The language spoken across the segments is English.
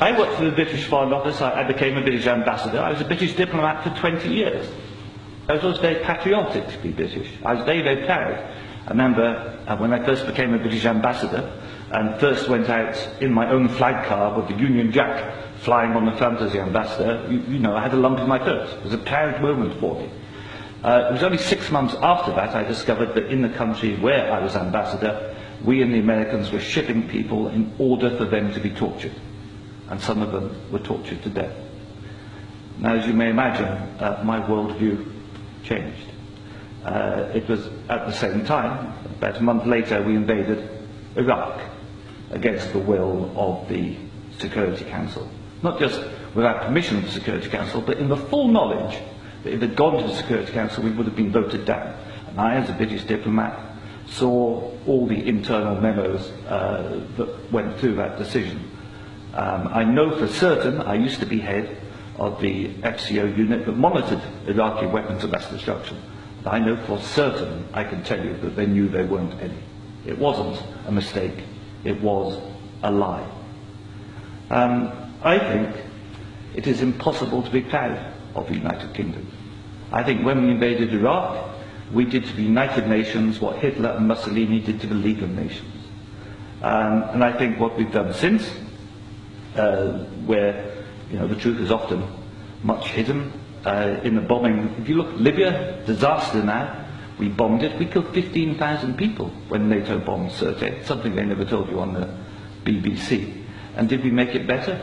I worked for the British Foreign Office. I became a British ambassador. I was a British diplomat for 20 years. I was always very patriotic to be British. I was very, very proud. I remember when I first became a British ambassador and first went out in my own flag car with the Union Jack flying on the front as the ambassador, you know, I had a lump in my throat. It was a proud moment for me. It was only 6 months after that I discovered that in the country where I was ambassador, we and the Americans were shipping people in order for them to be tortured. And some of them were tortured to death. Now, as you may imagine, my worldview changed. It was at the same time, about a month later, we invaded Iraq against the will of the Security Council. Not just without permission of the Security Council, but in the full knowledge that if it had gone to the Security Council, we would have been voted down. And I, as a British diplomat, saw all the internal memos that went through that decision. I know for certain, I used to be head of the FCO unit that monitored Iraqi weapons of mass destruction. But I know for certain, I can tell you, that they knew there weren't any. It wasn't a mistake, it was a lie. I think it is impossible to be proud of the United Kingdom. I think when we invaded Iraq, we did to the United Nations what Hitler and Mussolini did to the League of Nations. And I think what we've done since, where the truth is often much hidden, in the bombing. If you look at Libya, disaster now, we bombed it. We killed 15,000 people when NATO bombed Sirte, something they never told you on the BBC. And did we make it better?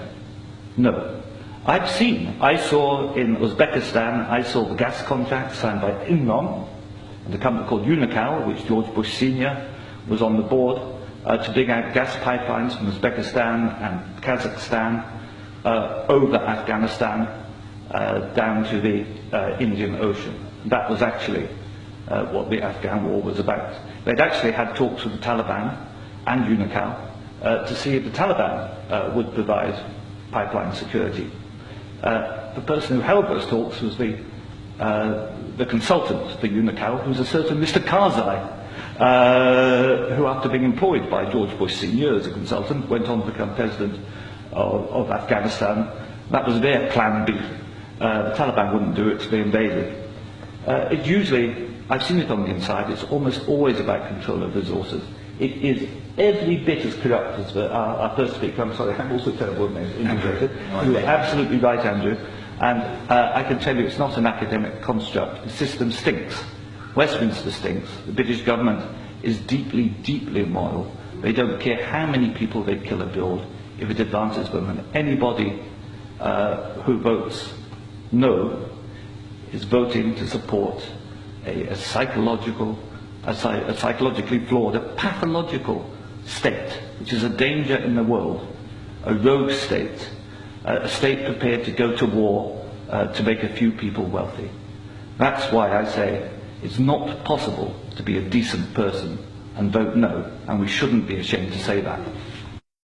No. I saw in Uzbekistan, I saw the gas contract signed by Imran and a company called Unocal, which George Bush Sr. was on the board, to dig out gas pipelines from Uzbekistan and Kazakhstan over Afghanistan down to the Indian Ocean. That was actually what the Afghan war was about. They'd actually had talks with the Taliban and Unocal to see if the Taliban would provide pipeline security. The person who held those talks was the consultant for Unocal, who was a certain Mr. Karzai, who, after being employed by George Bush Sr. as a consultant, went on to become president of Afghanistan. That was their plan B. The Taliban wouldn't do it, so they invaded. It usually, I've seen it on the inside, it's almost always about control of resources. It is every bit as corrupt as our first speaker, I'm sorry, I'm also terrible at names, integrated. You are absolutely right, Andrew. And I can tell you it's not an academic construct. The system stinks. Westminster stinks. The British government is deeply, deeply immoral. They don't care how many people they kill or build if it advances them. And anybody who votes no is voting to support a psychologically flawed, a pathological state, which is a danger in the world, a rogue state, a state prepared to go to war to make a few people wealthy. That's why I say it's not possible to be a decent person and vote no, and we shouldn't be ashamed to say that.